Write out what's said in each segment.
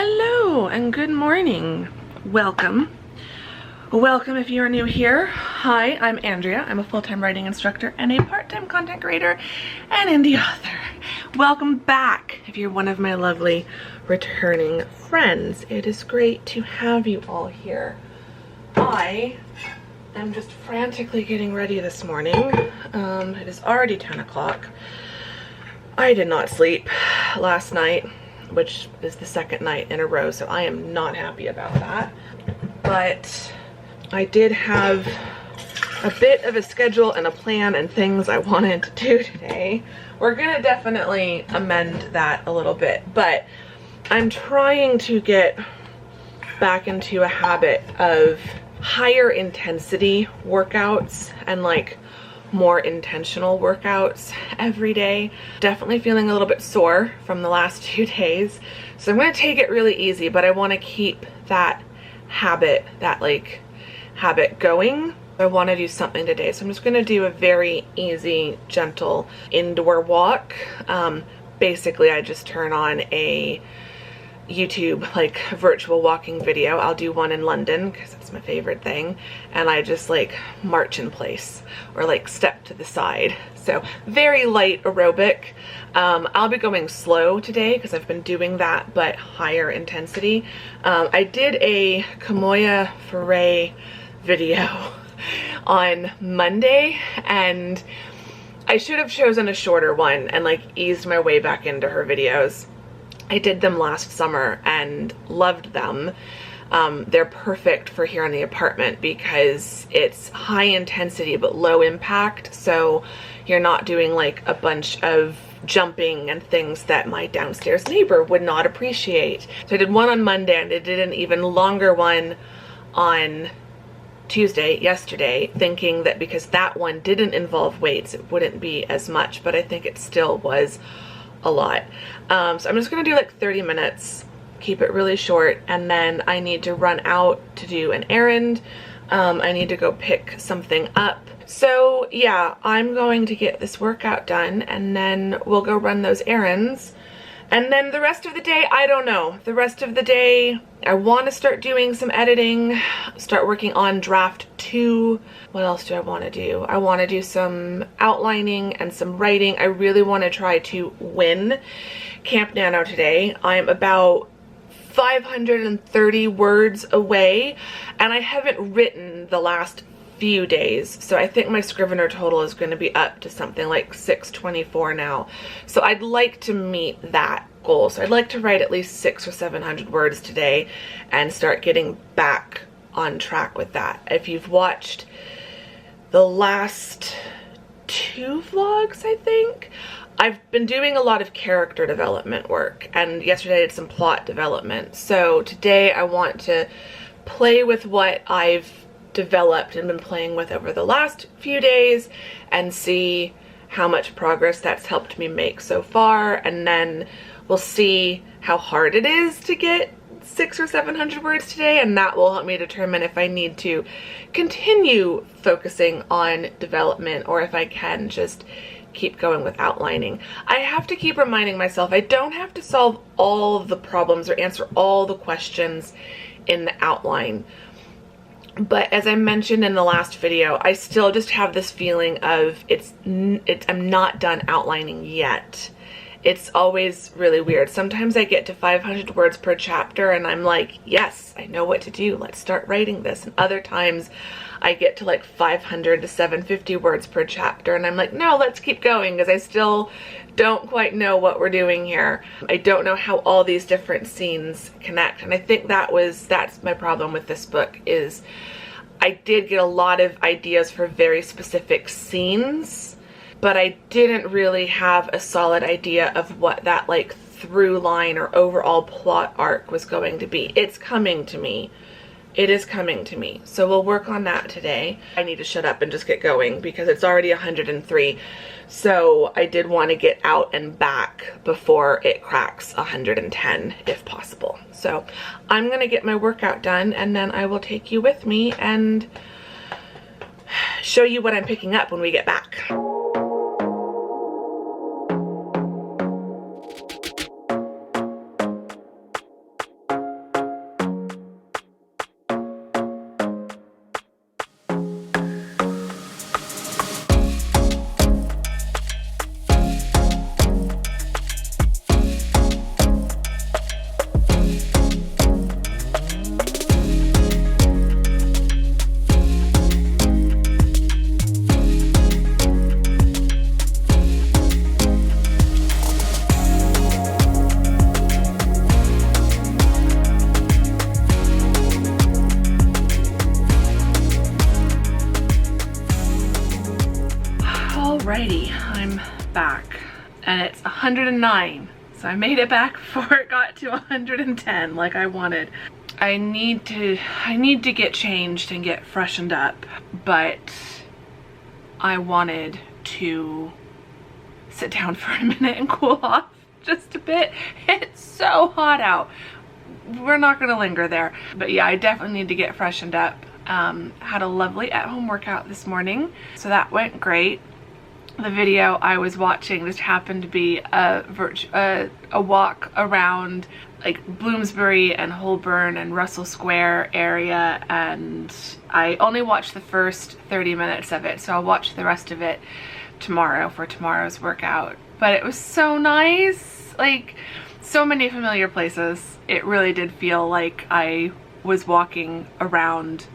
Hello and good morning. Welcome. Welcome if you are new here. Hi, I'm Andrea. I'm a full-time writing instructor and a part-time content creator and indie author. Welcome back if you're one of my lovely returning friends. It is great to have you all here. I am just frantically getting ready this morning. It is already 10 o'clock. I did not sleep last night, which is the second night in a row, so I am not happy about that. But I did have a bit of a schedule and a plan and things I wanted to do today. We're gonna definitely amend that a little bit, but I'm trying to get back into a habit of higher intensity workouts and like more intentional workouts every day. Definitely feeling a little bit sore from the last few days. So I'm gonna take it really easy, but I wanna keep that habit, habit going. I wanna do something today. So I'm just gonna do a very easy, gentle indoor walk. Basically, I just turn on a YouTube like virtual walking video. I'll do one in London because that's my favorite thing, and I just like march in place or like step to the side. So very light aerobic. I'll be going slow today because I've been doing that, but higher intensity. I did a Kamoya Foray video on Monday, and I should have chosen a shorter one and like eased my way back into her videos. I did them last summer and loved them. They're perfect for here in the apartment because it's high intensity but low impact, so you're not doing like a bunch of jumping and things that my downstairs neighbor would not appreciate. So I did one on Monday and I did an even longer one on Tuesday, yesterday, thinking that because that one didn't involve weights it wouldn't be as much, but I think it still was a lot. So I'm just gonna do like 30 minutes, keep it really short, and then I need to run out to do an errand. I need to go pick something up. So yeah, I'm going to get this workout done and then we'll go run those errands. And then the rest of the day, I don't know. The rest of the day, I want to start doing some editing, start working on draft 2. What else do I want to do? I want to do some outlining and some writing. I really want to try to win Camp NaNo today. I'm about 530 words away, and I haven't written the last few days, so I think my Scrivener total is going to be up to something like 624 now. So I'd like to meet that goal. So I'd like to write at least 600 or 700 words today and start getting back on track with that. If you've watched the last 2 vlogs, I think, I've been doing a lot of character development work, and yesterday I did some plot development. So today I want to play with what I've developed and been playing with over the last few days and see how much progress that's helped me make so far, and then we'll see how hard it is to get 600 or 700 words today, and that will help me determine if I need to continue focusing on development or if I can just keep going with outlining. I have to keep reminding myself I don't have to solve all of the problems or answer all the questions in the outline. But as I mentioned in the last video, I still just have this feeling of I'm not done outlining yet. It's always really weird. Sometimes I get to 500 words per chapter and I'm like, yes, I know what to do. Let's start writing this. And other times I get to like 500 to 750 words per chapter and I'm like, no, let's keep going because I still don't quite know what we're doing here. I don't know how all these different scenes connect. And I think that's my problem with this book is I did get a lot of ideas for very specific scenes, but I didn't really have a solid idea of what that like through line or overall plot arc was going to be. It's coming to me. It is coming to me. So we'll work on that today. I need to shut up and just get going because it's already 103. So I did want to get out and back before it cracks 110 if possible. So I'm going to get my workout done and then I will take you with me and show you what I'm picking up when we get back. back and it's 109. So I made it back before it got to 110 like I wanted. I need to get changed and get freshened up, but I wanted to sit down for a minute and cool off just a bit. It's so hot out. We're not gonna linger there. But yeah, I definitely need to get freshened up. Had a lovely at-home workout this morning, so that went great. The video I was watching just happened to be a walk around like Bloomsbury and Holborn and Russell Square area, and I only watched the first 30 minutes of it, so I'll watch the rest of it tomorrow for tomorrow's workout. But it was so nice, like so many familiar places. It really did feel like I was walking around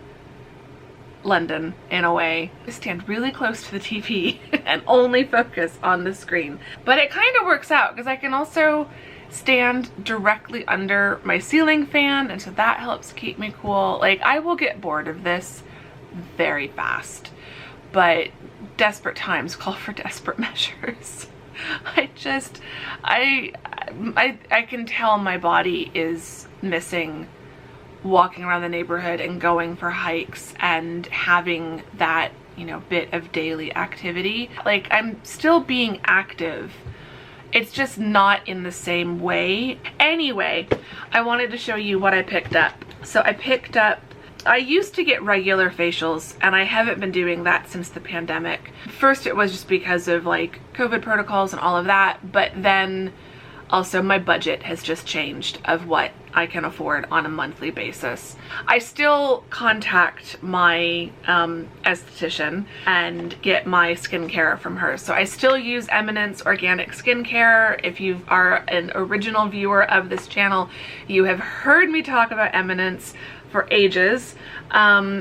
London in a way. I stand really close to the TV and only focus on the screen. But it kind of works out because I can also stand directly under my ceiling fan, and so that helps keep me cool. Like, I will get bored of this very fast, but desperate times call for desperate measures. I can tell my body is missing walking around the neighborhood and going for hikes and having that, you know, bit of daily activity. Like, I'm still being active. It's just not in the same way. Anyway, I wanted to show you what I picked up. So I used to get regular facials, and I haven't been doing that since the pandemic. First, it was just because of like COVID protocols and all of that, but then also my budget has just changed of what I can afford on a monthly basis. I still contact my esthetician and get my skincare from her. So I still use Eminence Organic Skincare. If you are an original viewer of this channel, you have heard me talk about Eminence for ages.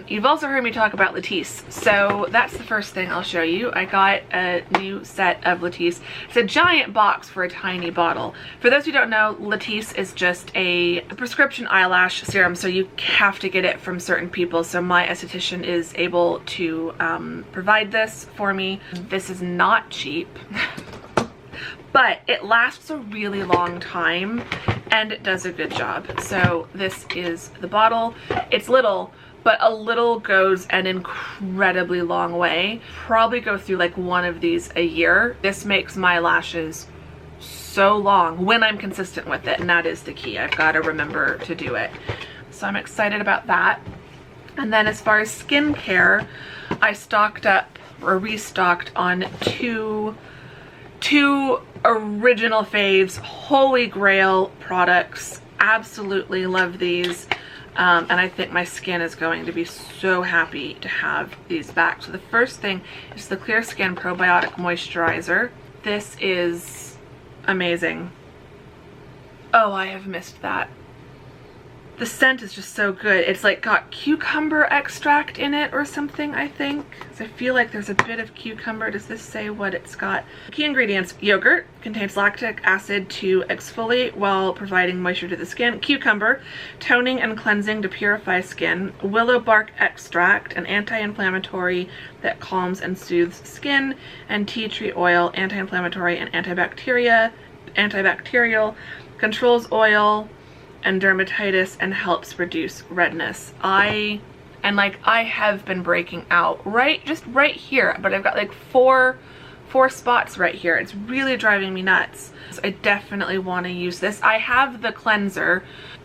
You've also heard me talk about Latisse. So that's the first thing I'll show you. I got a new set of Latisse. It's a giant box for a tiny bottle. For those who don't know, Latisse is just a prescription eyelash serum, so you have to get it from certain people. So my esthetician is able to provide this for me. This is not cheap. But it lasts a really long time and it does a good job. So this is the bottle. It's little, but a little goes an incredibly long way. Probably go through like one of these a year. This makes my lashes so long when I'm consistent with it, and that is the key. I've got to remember to do it. So I'm excited about that. And then as far as skincare, I stocked up or restocked on two original faves, holy grail products. Absolutely love these. And I think my skin is going to be so happy to have these back. So the first thing is the Clear Skin Probiotic Moisturizer. This is amazing. Oh, I have missed that. The scent is just so good. It's like got cucumber extract in it or something, I think. So I feel like there's a bit of cucumber. Does this say what it's got? Key ingredients: yogurt, contains lactic acid to exfoliate while providing moisture to the skin. Cucumber, toning and cleansing to purify skin. Willow bark extract, an anti-inflammatory that calms and soothes skin. And tea tree oil, anti-inflammatory and antibacterial, controls oil and dermatitis and helps reduce redness. I have been breaking out just right here, but I've got like four spots right here. It's really driving me nuts. So I definitely want to use this. I have the cleanser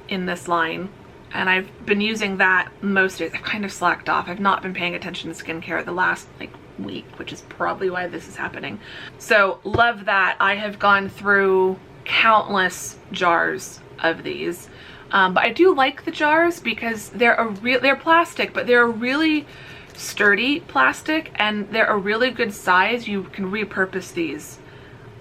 in this line and I've been using that most days. I've kind of slacked off. I've not been paying attention to skincare the last like week, which is probably why this is happening. So love that. I have gone through countless jars of these, but I do like the jars because they're plastic, but they're a really sturdy plastic and they're a really good size. You can repurpose these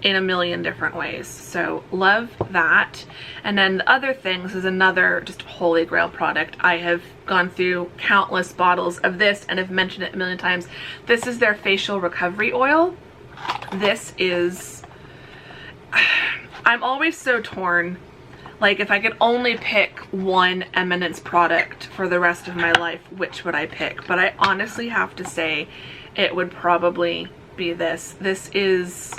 in a million different ways, so love that. And then the other things is another just holy grail product. I have gone through countless bottles of this and have mentioned it a million times. This is their facial recovery oil. This is, I'm always so torn. Like, if I could only pick one Eminence product for the rest of my life, which would I pick? But I honestly have to say it would probably be this. This is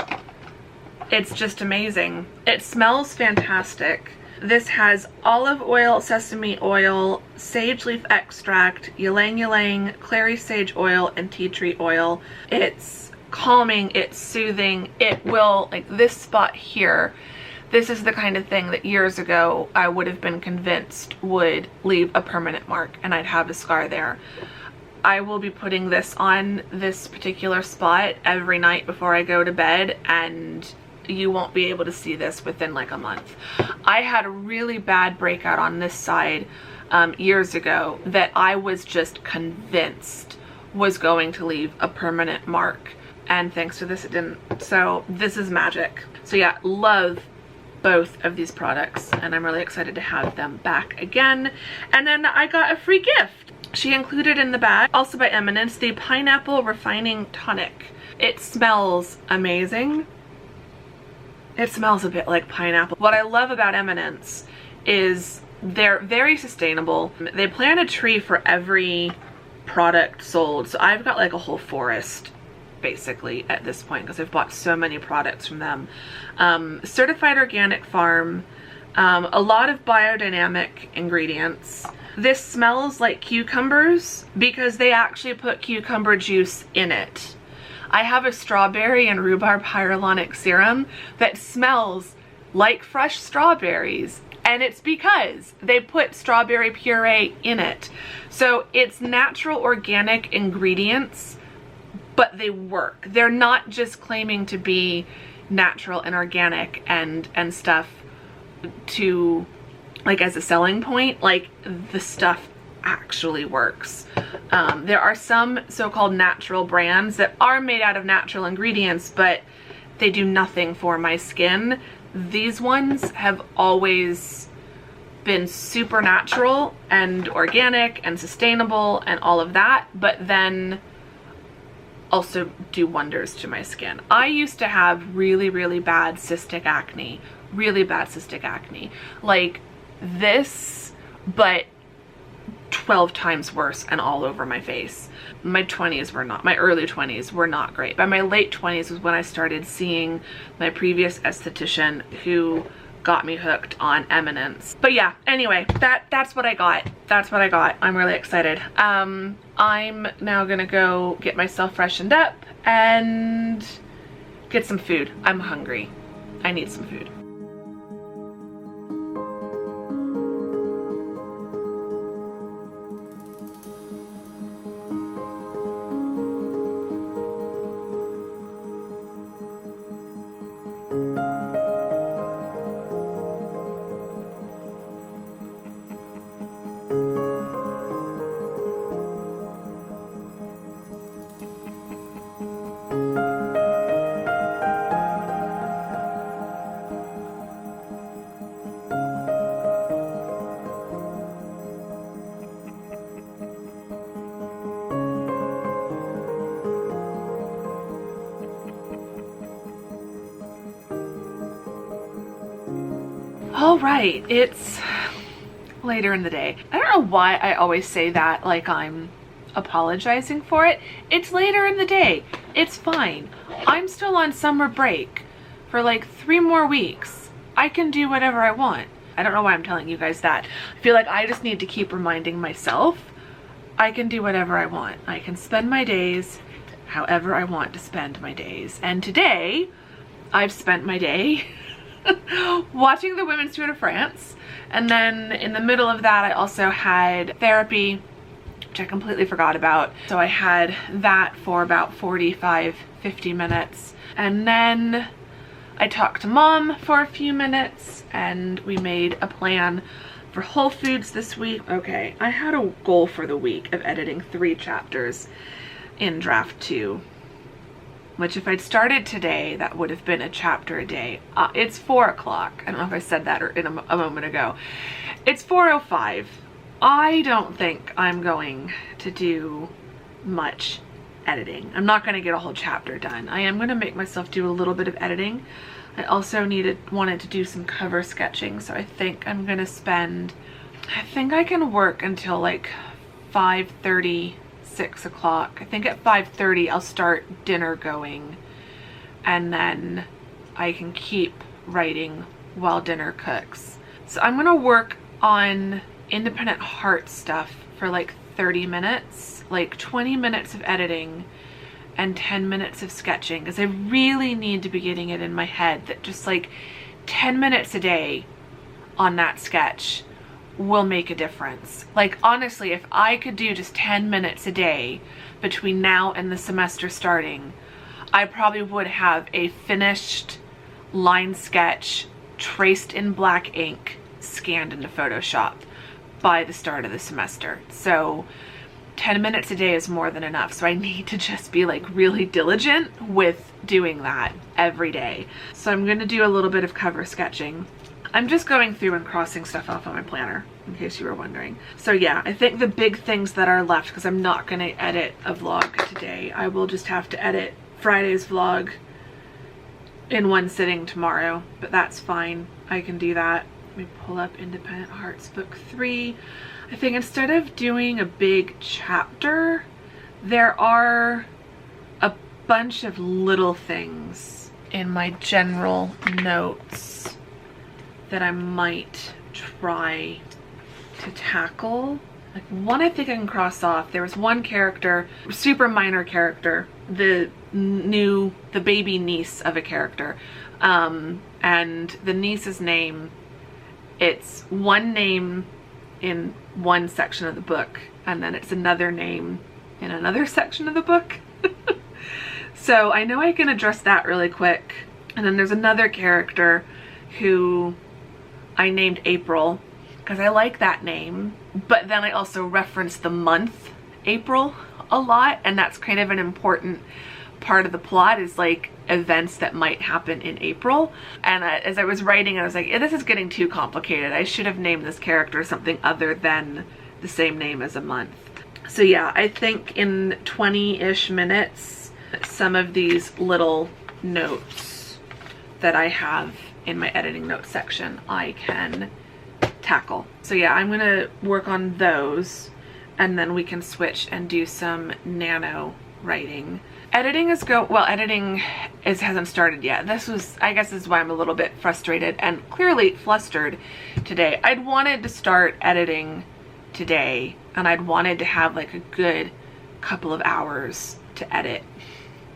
It's just amazing. It smells fantastic. This has olive oil, sesame oil, sage leaf extract, ylang ylang, clary sage oil, and tea tree oil. It's calming, it's soothing. It will, like this spot here, this is the kind of thing that years ago I would have been convinced would leave a permanent mark and I'd have a scar there. I will be putting this on this particular spot every night before I go to bed, and you won't be able to see this within like a month. I had a really bad breakout on this side years ago that I was just convinced was going to leave a permanent mark, and thanks to this it didn't. So this is magic. So yeah, love both of these products, and I'm really excited to have them back again. And then I got a free gift. She included in the bag, also by Eminence, the Pineapple Refining Tonic. It smells amazing. It smells a bit like pineapple. What I love about Eminence is they're very sustainable. They plant a tree for every product sold. So I've got like a whole forest basically at this point because I've bought so many products from them. Certified organic farm, a lot of biodynamic ingredients. This smells like cucumbers because they actually put cucumber juice in it. I have a strawberry and rhubarb hyaluronic serum that smells like fresh strawberries, and it's because they put strawberry puree in it. So it's natural organic ingredients, but they work. They're not just claiming to be natural and organic and stuff to like as a selling point. Like the stuff actually works. There are some so-called natural brands that are made out of natural ingredients, but they do nothing for my skin. These ones have always been super natural and organic and sustainable and all of that, but then also do wonders to my skin. I used to have really, really bad cystic acne, like this, but 12 times worse and all over my face. My 20s were not, my early 20s were not great. By my late 20s was when I started seeing my previous esthetician who got me hooked on Eminence. But yeah, anyway, that's what I got. That's what I got. I'm really excited. I'm now gonna go get myself freshened up and get some food. I'm hungry. I need some food. All right, it's later in the day. I don't know why I always say that like I'm apologizing for it. It's later in the day. It's fine. I'm still on summer break for like 3 more weeks. I can do whatever I want. I don't know why I'm telling you guys that. I feel like I just need to keep reminding myself I can do whatever I want. I can spend my days however I want to spend my days. And today, I've spent my day watching the Women's Tour de France, and then in the middle of that I also had therapy, which I completely forgot about. So I had that for about 45-50 minutes, and then I talked to Mom for a few minutes, and we made a plan for Whole Foods this week. Okay, I had a goal for the week of editing 3 chapters in draft 2. Which if I'd started today, that would have been a chapter a day. It's 4 o'clock. I don't know if I said that or in a moment ago. It's 4:05. I don't think I'm going to do much editing. I'm not going to get a whole chapter done. I am going to make myself do a little bit of editing. I also wanted to do some cover sketching, so I think I'm going to spend, I think I can work until like 5:30, 6 o'clock. I think at 5:30 I'll start dinner going, and then I can keep writing while dinner cooks. So I'm gonna work on independent heart stuff for like 30 minutes, like 20 minutes of editing and 10 minutes of sketching, because I really need to be getting it in my head that just like 10 minutes a day on that sketch will make a difference. Like honestly, if I could do just 10 minutes a day between now and the semester starting, I probably would have a finished line sketch traced in black ink, scanned into Photoshop by the start of the semester. So 10 minutes a day is more than enough. So I need to just be like really diligent with doing that every day. So I'm gonna do a little bit of cover sketching. I'm just going through and crossing stuff off on my planner, in case you were wondering. So yeah, I think the big things that are left, because I'm not gonna edit a vlog today, I will just have to edit Friday's vlog in one sitting tomorrow, but that's fine. I can do that. Let me pull up Independent Hearts book 3. I think instead of doing a big chapter, there are a bunch of little things in my general notes that I might try to tackle. Like one I think I can cross off. There was one character, super minor character, the baby niece of a character, and the niece's name, it's one name in one section of the book and then it's another name in another section of the book. So I know I can address that really quick. And then there's another character who I named April because I like that name, but then I also reference the month April a lot, and that's kind of an important part of the plot, is like events that might happen in April. And as I was writing, I was like, this is getting too complicated. I should have named this character something other than the same name as a month. So yeah, I think in 20-ish minutes, some of these little notes that I have in my editing notes section, I can tackle. So yeah, I'm gonna work on those and then we can switch and do some nano writing. Editing hasn't started yet. I guess this is why I'm a little bit frustrated and clearly flustered today. I'd wanted to start editing today and I'd wanted to have like a good couple of hours to edit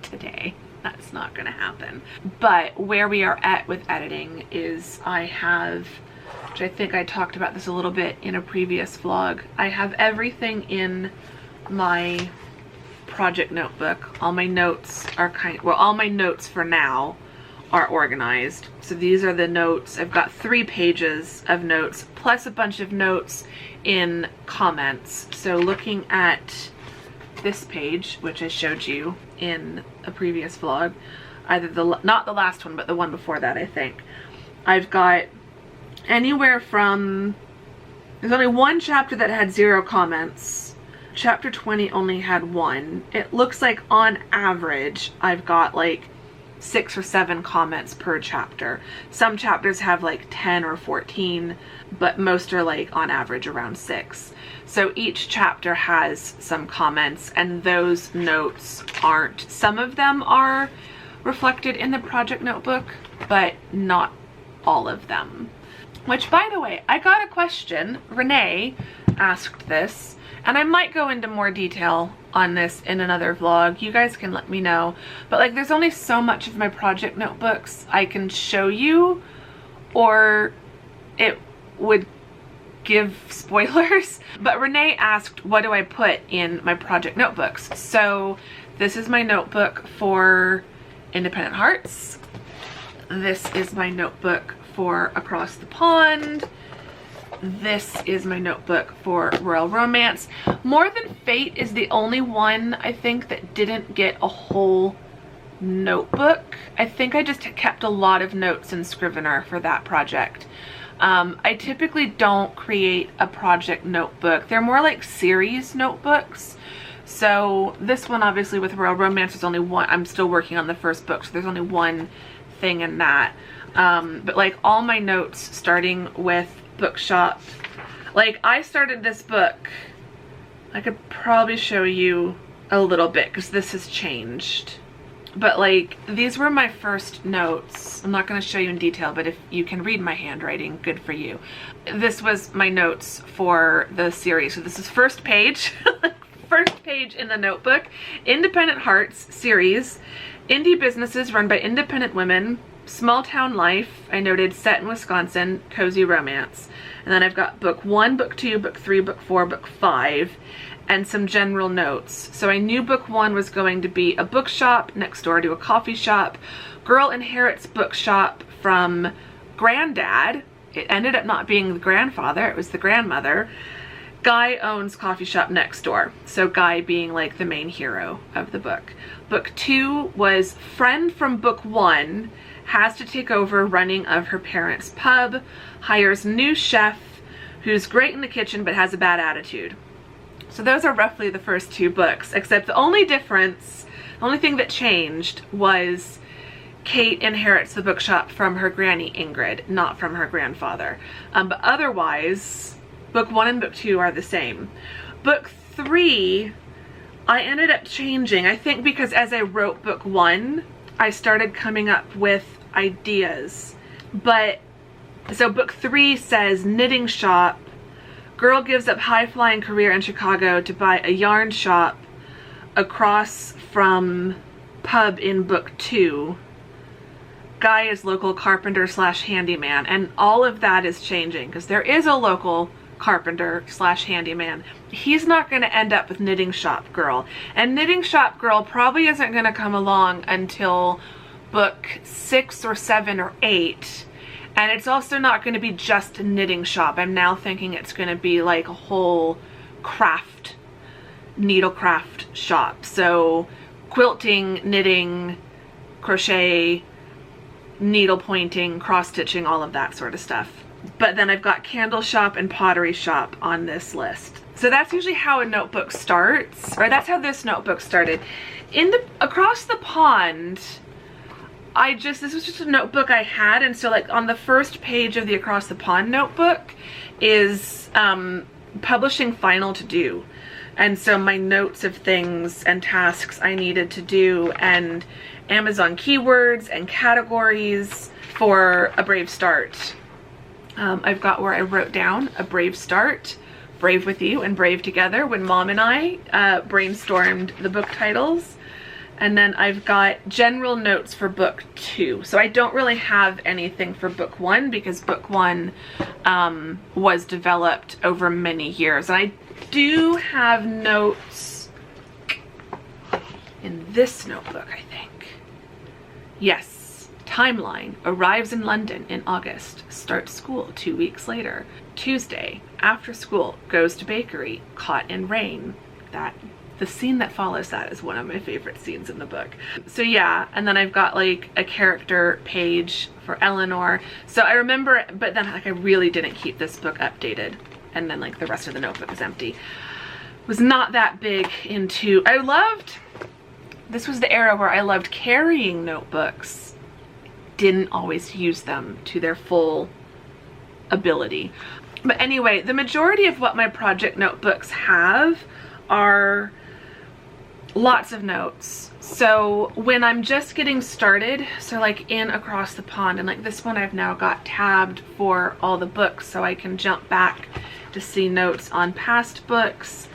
today. That's not gonna happen. But where we are at with editing is I have, which I think I talked about this a little bit in a previous vlog, I have everything in my project notebook. All my notes are all my notes for now are organized. So these are the notes. I've got 3 pages of notes plus a bunch of notes in comments. So looking at this page, which I showed you in a previous vlog, either not the last one, but the one before that, I think, I've got anywhere from, there's only one chapter that had 0 comments. Chapter 20 only had 1. It looks like on average I've got like 6 or 7 comments per chapter. Some chapters have like 10 or 14, but most are like on average around 6. So each chapter has some comments, and those notes aren't, some of them are reflected in the project notebook, but not all of them. Which, by the way, I got a question. Renee asked this, and I might go into more detail on this in another vlog. You guys can let me know. But like, there's only so much of my project notebooks I can show you, or it would give spoilers. But Renee asked, what do I put in my project notebooks? So this is my notebook for Independent Hearts. This is my notebook for Across the Pond. This is my notebook for Royal Romance. More Than Fate is the only one I think that didn't get a whole notebook. I think I just kept a lot of notes in Scrivener for that project. I typically don't create a project notebook. They're more like series notebooks. So this one, obviously with Royal Romance, there's only one. I'm still working on the first book, so there's only one thing in that. But like all my notes, starting with bookshop, like I started this book, I could probably show you a little bit because this has changed. But like, these were my first notes. I'm not going to show you in detail, but if you can read my handwriting, good for you. This was my notes for the series. So this is first page, first page in the notebook. Independent Hearts series, indie businesses run by independent women, small town life. I noted set in Wisconsin, cozy romance. And then I've got book 1, book 2, book 3, book 4, book 5. And some general notes. So I knew book 1 was going to be a bookshop next door to a coffee shop. Girl inherits bookshop from granddad. It ended up not being the grandfather, it was the grandmother. Guy owns coffee shop next door. So Guy being like the main hero of the book. Book 2 was friend from book 1 has to take over running of her parents' pub, hires new chef who's great in the kitchen but has a bad attitude. So those are roughly the first 2 books, except the only difference, the only thing that changed was Kate inherits the bookshop from her granny Ingrid, not from her grandfather. But otherwise, book 1 and book 2 are the same. Book 3, I ended up changing, I think because as I wrote book 1, I started coming up with ideas. But, so book 3 says knitting shop, girl gives up high-flying career in Chicago to buy a yarn shop across from pub in book 2. Guy is local carpenter slash handyman, and all of that is changing because there is a local carpenter slash handyman. He's not going to end up with knitting shop girl, and knitting shop girl probably isn't going to come along until book 6 or 7 or 8. And it's also not going to be just a knitting shop. I'm now thinking it's going to be like a whole craft, needlecraft shop. So quilting, knitting, crochet, needle pointing, cross stitching, all of that sort of stuff. But then I've got candle shop and pottery shop on this list. So that's usually how a notebook starts, or that's how this notebook started. Across the pond, this was just a notebook I had, and so like on the first page of the Across the Pond notebook is publishing final to do. And so my notes of things and tasks I needed to do, and Amazon keywords and categories for a brave start. I've got where I wrote down a brave start, brave with you and brave together, when Mom and I brainstormed the book titles. And then I've got general notes for book 2. So I don't really have anything for book 1 because book 1 was developed over many years. And I do have notes in this notebook, I think. Yes. Timeline. Arrives in London in August. Starts school 2 weeks later. Tuesday. After school. Goes to bakery. Caught in rain. The scene that follows that is one of my favorite scenes in the book. So yeah, and then I've got like a character page for Eleanor. So I remember, but then like I really didn't keep this book updated. And then like the rest of the notebook is empty. Was not that big into, this was the era where I loved carrying notebooks. Didn't always use them to their full ability. But anyway, the majority of what my project notebooks have are lots of notes. So when I'm just getting started, so like in Across the Pond, and like this one I've now got tabbed for all the books so I can jump back to see notes on past books.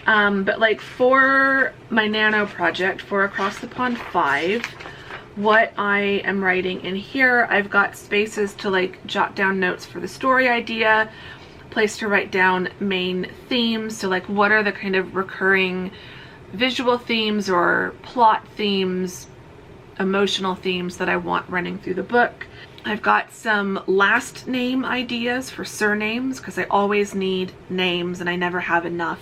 But like for my Nano project, for Across the Pond 5, what I am writing in here, I've got spaces to like jot down notes for the story idea, place to write down main themes. So like what are the kind of recurring visual themes or plot themes, emotional themes that I want running through the book. I've got some last name ideas for surnames because I always need names and I never have enough.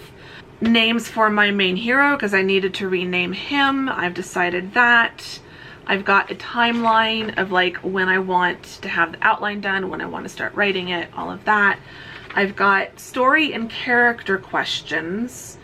Names for my main hero because I needed to rename him. I've decided that. I've got a timeline of like when I want to have the outline done, when I want to start writing it, all of that. I've got story and character questions.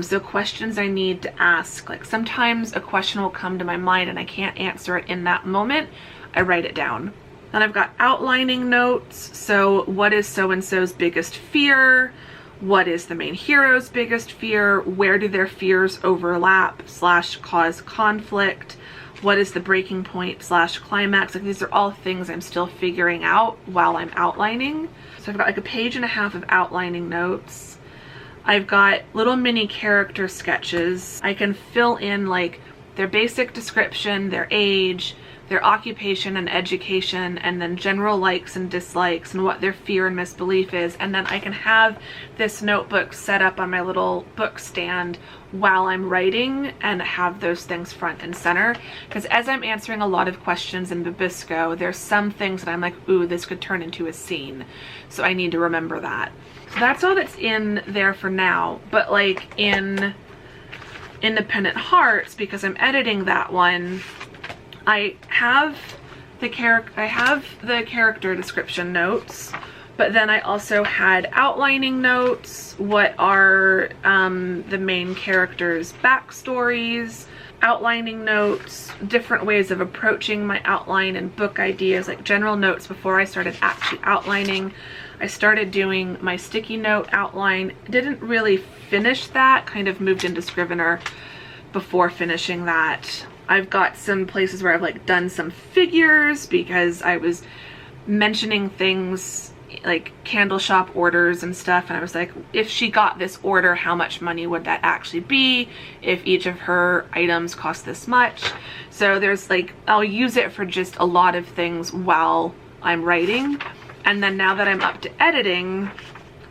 So questions I need to ask. Like sometimes a question will come to my mind and I can't answer it in that moment. I write it down. Then I've got outlining notes. So what is so-and-so's biggest fear? What is the main hero's biggest fear? Where do their fears overlap / cause conflict? what is the breaking point / climax. Like, these are all things I'm still figuring out while I'm outlining. So I've got like a page and a half of outlining notes. I've got little mini character sketches. I can fill in like their basic description, their age, their occupation and education, and then general likes and dislikes and what their fear and misbelief is. And then I can have this notebook set up on my little book stand while I'm writing and have those things front and center. Because as I'm answering a lot of questions in Babisco, there's some things that I'm like, ooh, this could turn into a scene. So I need to remember that. So that's all that's in there for now. But like in Independent Hearts, because I'm editing that one, I have the character description notes, but then I also had outlining notes, what are the main characters' backstories, outlining notes, different ways of approaching my outline and book ideas, like general notes before I started actually outlining. I started doing my sticky note outline, didn't really finish that, kind of moved into Scrivener before finishing that. I've got some places where I've like done some figures because I was mentioning things like candle shop orders and stuff, and I was like, if she got this order, how much money would that actually be if each of her items cost this much? So there's like, I'll use it for just a lot of things while I'm writing. And then now that I'm up to editing,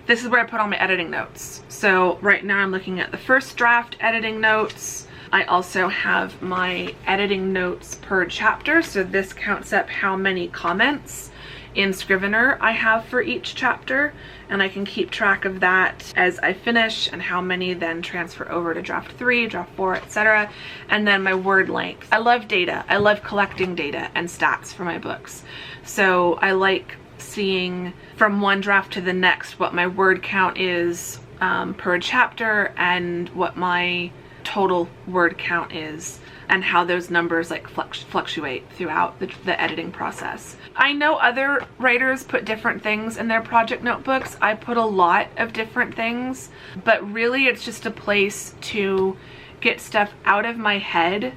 this is where I put all my editing notes. So right now I'm looking at the first draft editing notes. I also have my editing notes per chapter, so this counts up how many comments in Scrivener I have for each chapter, and I can keep track of that as I finish and how many then transfer over to draft 3, draft 4, etc. And then my word length. I love data. I love collecting data and stats for my books. So I like seeing from one draft to the next what my word count is per chapter and what my total word count is and how those numbers like fluctuate throughout the editing process. I know other writers put different things in their project notebooks. I put a lot of different things, but really it's just a place to get stuff out of my head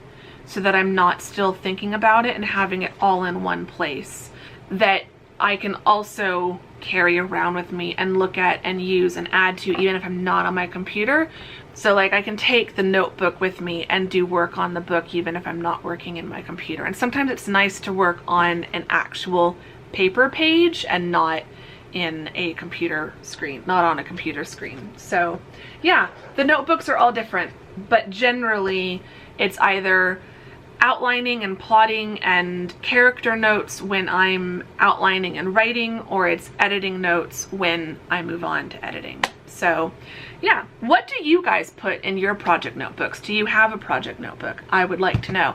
so that I'm not still thinking about it and having it all in one place that I can also carry around with me and look at and use and add to even if I'm not on my computer. So like I can take the notebook with me and do work on the book even if I'm not working in my computer. And sometimes it's nice to work on an actual paper page and not in a computer screen, not on a computer screen. So yeah, the notebooks are all different, but generally it's either outlining and plotting and character notes when I'm outlining and writing, or it's editing notes when I move on to editing. So yeah, what do you guys put in your project notebooks? Do you have a project notebook? I would like to know.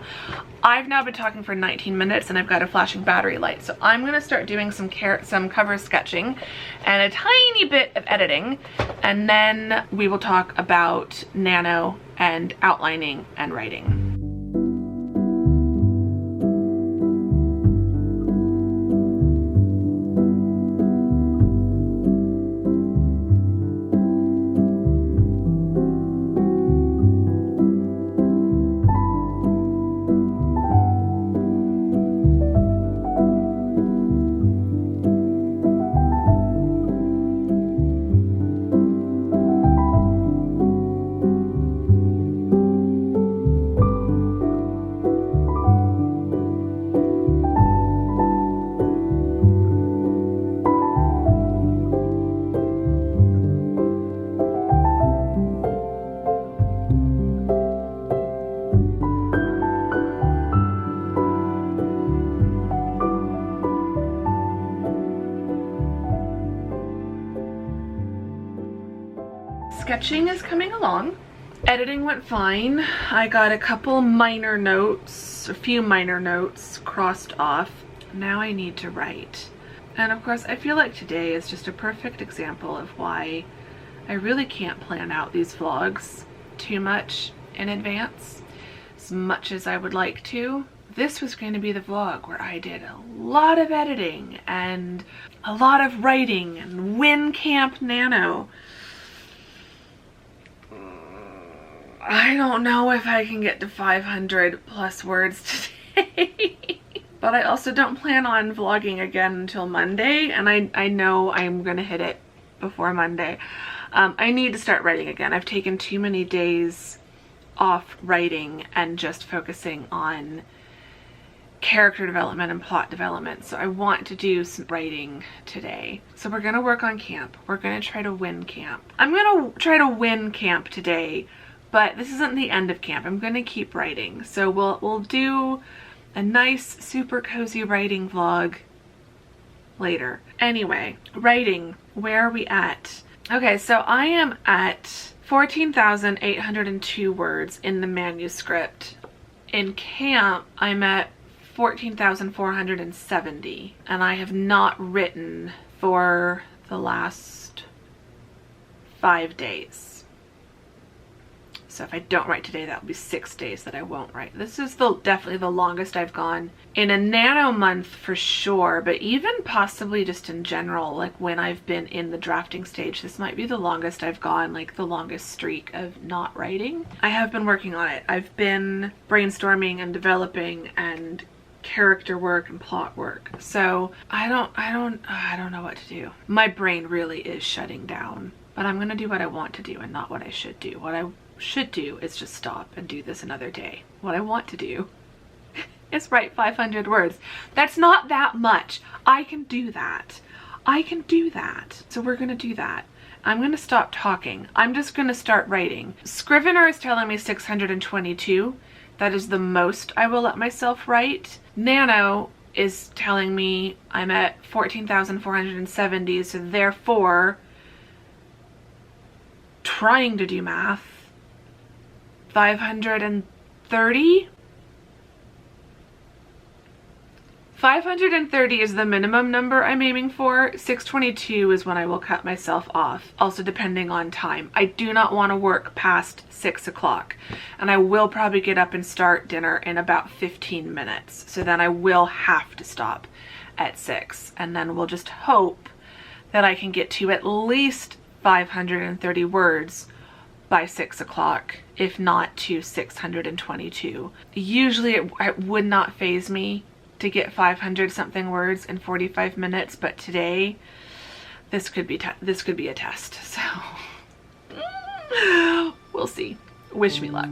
I've now been talking for 19 minutes and I've got a flashing battery light, so I'm gonna start doing some cover sketching and a tiny bit of editing, and then we will talk about Nano and outlining and writing. Sketching is coming along. Editing went fine. I got a couple minor notes, a few minor notes crossed off. Now I need to write. And of course, I feel like today is just a perfect example of why I really can't plan out these vlogs too much in advance, as much as I would like to. This was going to be the vlog where I did a lot of editing and a lot of writing and win Camp NaNo. I don't know if I can get to 500 plus words today. But I also don't plan on vlogging again until Monday, and I know I'm gonna hit it before Monday. I need to start writing again. I've taken too many days off writing and just focusing on character development and plot development. So I want to do some writing today. So we're gonna work on camp. We're gonna try to win camp. I'm gonna try to win camp today, but this isn't the end of camp. I'm gonna keep writing. So we'll do a nice, super cozy writing vlog later. Anyway, writing, where are we at? Okay, so I am at 14,802 words in the manuscript. In camp, I'm at 14,470, and I have not written for the last 5 days. So if I don't write today, that will be 6 days that I won't write. This is definitely the longest I've gone in a nano month for sure, but even possibly just in general, like when I've been in the drafting stage, this might be the longest I've gone, like the longest streak of not writing. I have been working on it. I've been brainstorming and developing and character work and plot work. So I don't know what to do. My brain really is shutting down, but I'm gonna do what I want to do and not what I should do. What I should do is just stop and do this another day. What I want to do is write 500 words. That's not that much. I can do that. I can do that. So we're gonna do that. I'm gonna stop talking. I'm just gonna start writing. Scrivener is telling me 622. That is the most I will let myself write. Nano is telling me I'm at 14,470, so therefore, trying to do math, 530? 530 is the minimum number I'm aiming for. 622 is when I will cut myself off, also depending on time. I do not want to work past 6 o'clock, and I will probably get up and start dinner in about 15 minutes. So then I will have to stop at 6, and then we'll just hope that I can get to at least 530 words by 6 o'clock, if not to 622. Usually it would not faze me to get 500 something words in 45 minutes, but today this could be a test. So we'll see. Wish me luck.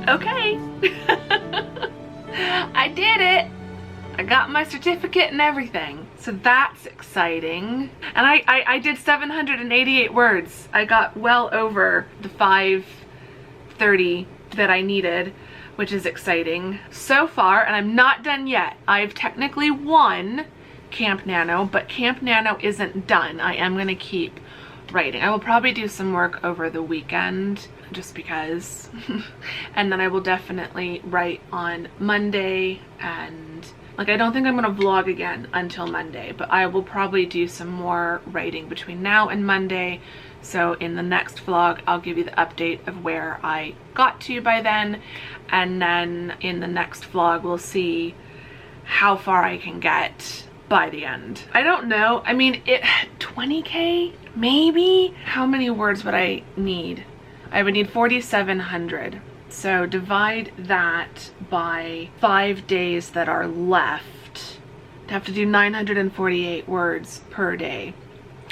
Okay. I did it. I got my certificate and everything. So that's exciting. And I did 788 words. I got well over the 530 that I needed, which is exciting. So far, and I'm not done yet, I've technically won Camp Nano, but Camp Nano isn't done. I am gonna keep writing. I will probably do some work over the weekend just because. And then I will definitely write on Monday, and like I don't think I'm gonna vlog again until Monday, but I will probably do some more writing between now and Monday. So in the next vlog, I'll give you the update of where I got to by then. And then in the next vlog, we'll see how far I can get by the end. I don't know. I mean, 20K, maybe? How many words would I need? I would need 4,700. So divide that by 5 days that are left. I have to do 948 words per day,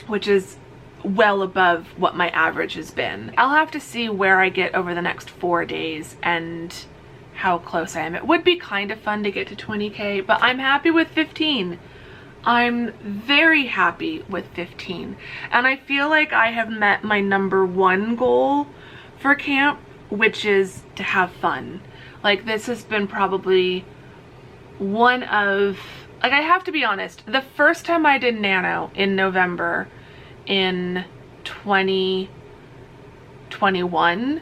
which is well above what my average has been. I'll have to see where I get over the next 4 days and how close I am. It would be kind of fun to get to 20K, but I'm happy with 15. I'm very happy with 15. And I feel like I have met my #1 goal for camp, which is to have fun. Like, this has been probably one of, like, I have to be honest, the first time I did Nano in November in 2021,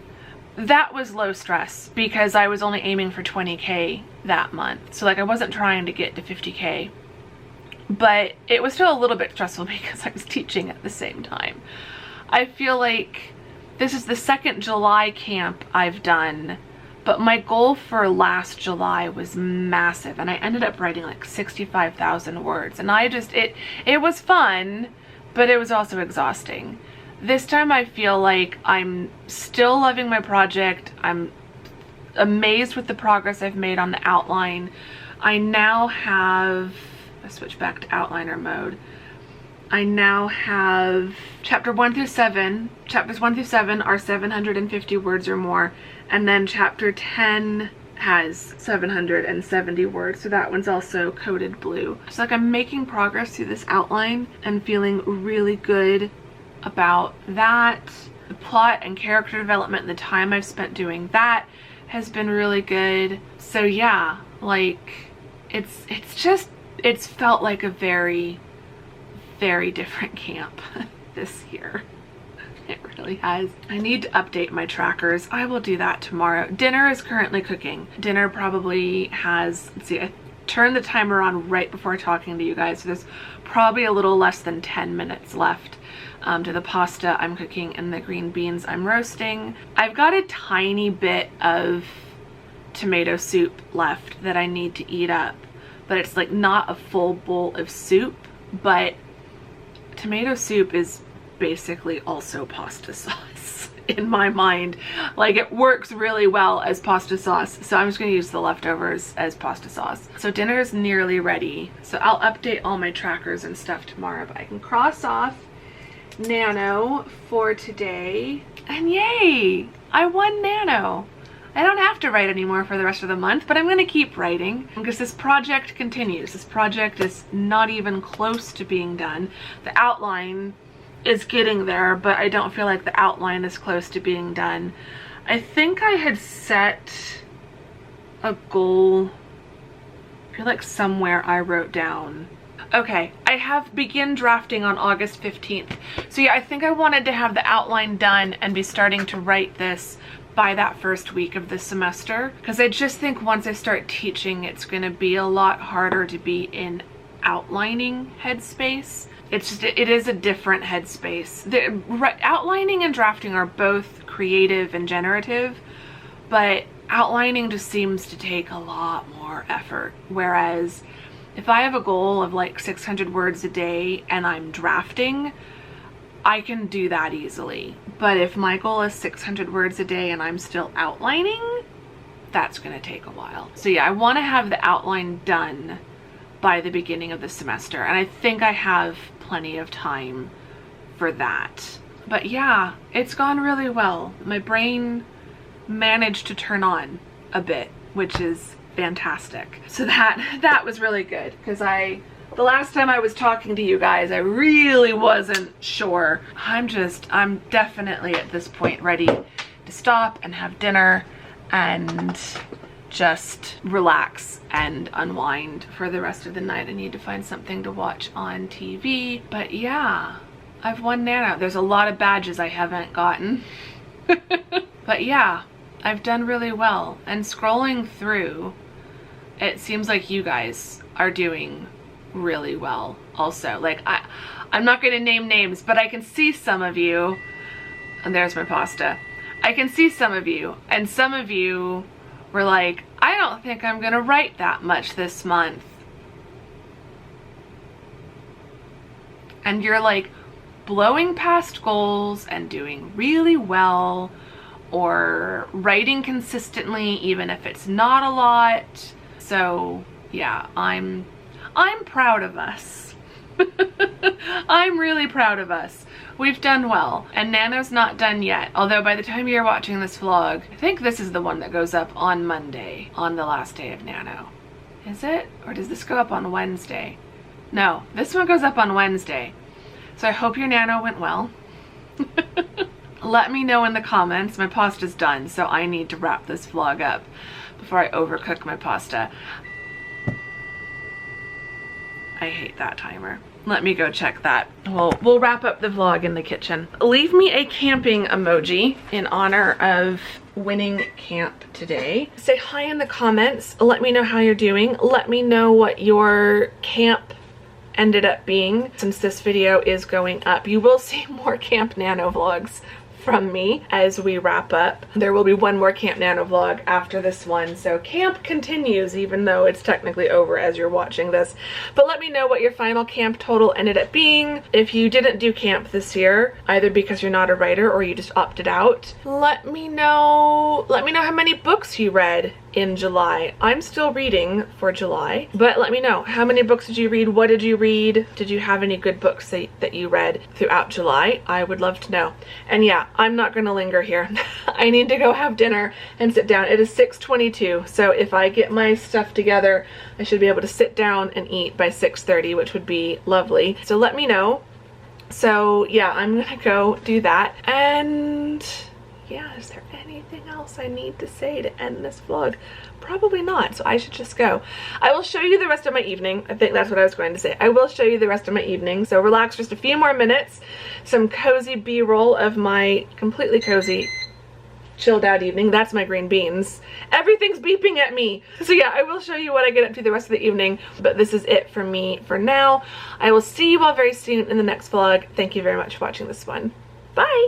that was low stress because I was only aiming for 20K that month. So like I wasn't trying to get to 50K, but it was still a little bit stressful because I was teaching at the same time. I feel like this is the second July camp I've done, but my goal for last July was massive, and I ended up writing like 65,000 words, and I just, it was fun, but it was also exhausting. This time I feel like I'm still loving my project. I'm amazed with the progress I've made on the outline. I now have, let's switch back to outliner mode. I now have chapters 1 through 7 are 750 words or more, and then chapter 10 has 770 words, so that one's also coded blue. So like I'm making progress through this outline and feeling really good about that. The plot and character development and the time I've spent doing that has been really good. So yeah, like it's felt like a very, very different camp this year. It really has. I need to update my trackers. I will do that tomorrow. Dinner is currently cooking. Dinner probably has, let's see, I turned the timer on right before talking to you guys, so there's probably a little less than 10 minutes left to the pasta I'm cooking and the green beans I'm roasting. I've got a tiny bit of tomato soup left that I need to eat up, but it's like not a full bowl of soup, but tomato soup is basically also pasta sauce in my mind. Like, it works really well as pasta sauce, so I'm just going to use the leftovers as pasta sauce. So dinner is nearly ready, so I'll update all my trackers and stuff tomorrow, but I can cross off Nano for today, and yay, I won Nano. I don't have to write anymore for the rest of the month, but I'm going to keep writing because this project continues. This project is not even close to being done. The outline is getting there, but I don't feel like the outline is close to being done. I think I had set a goal, I feel like somewhere I wrote down. Okay, I have begin drafting on August 15th. So yeah, I think I wanted to have the outline done and be starting to write this by that first week of the semester, because I just think once I start teaching, it's going to be a lot harder to be in outlining headspace. It's just, it is a different headspace. Outlining and drafting are both creative and generative, but outlining just seems to take a lot more effort. Whereas if I have a goal of like 600 words a day and I'm drafting, I can do that easily. But if my goal is 600 words a day and I'm still outlining, that's gonna take a while. So yeah, I wanna have the outline done by the beginning of the semester, and I think I have plenty of time for that. But yeah, it's gone really well. My brain managed to turn on a bit, which is fantastic. So that was really good, because the last time I was talking to you guys, I really wasn't sure. I'm definitely at this point ready to stop and have dinner and just relax and unwind for the rest of the night. I need to find something to watch on TV. But yeah, I've won Nano. There's a lot of badges I haven't gotten. But yeah, I've done really well. And scrolling through, it seems like you guys are doing really well also. Like, I'm not going to name names, but I can see some of you. And there's my pasta. I can see some of you. And some of you were like, I don't think I'm going to write that much this month. And you're like blowing past goals and doing really well, or writing consistently even if it's not a lot. So yeah, I'm proud of us. I'm really proud of us. We've done well, and Nano's not done yet. Although by the time you're watching this vlog, I think this is the one that goes up on Monday, on the last day of Nano. Is it? Or does this go up on Wednesday? No, this one goes up on Wednesday. So I hope your Nano went well. Let me know in the comments. My pasta's done, so I need to wrap this vlog up before I overcook my pasta. I hate that timer. Let me go check that. We'll wrap up the vlog in the kitchen. Leave me a camping emoji in honor of winning camp today. Say hi in the comments. Let me know how you're doing. Let me know what your camp ended up being. Since this video is going up, you will see more Camp Nano vlogs from me as we wrap up. There will be one more Camp Nano vlog after this one, so camp continues even though it's technically over as you're watching this. But let me know what your final camp total ended up being. If you didn't do camp this year, either because you're not a writer or you just opted out, let me know how many books you read in July. I'm still reading for July, but let me know, how many books did you read? What did you read? Did you have any good books that you read throughout July? I would love to know. And yeah, I'm not gonna linger here. I need to go have dinner and sit down. It is 6:22, so if I get my stuff together, I should be able to sit down and eat by 6:30, which would be lovely. So let me know. So yeah, I'm gonna go do that. And yeah, is there anything else I need to say to end this vlog? Probably not, so I should just go. I will show you the rest of my evening. I think that's what I was going to say. I will show you the rest of my evening, so relax just a few more minutes. Some cozy B-roll of my completely cozy, chilled out evening. That's my green beans. Everything's beeping at me. So yeah, I will show you what I get up to the rest of the evening, but this is it for me for now. I will see you all very soon in the next vlog. Thank you very much for watching this one. Bye!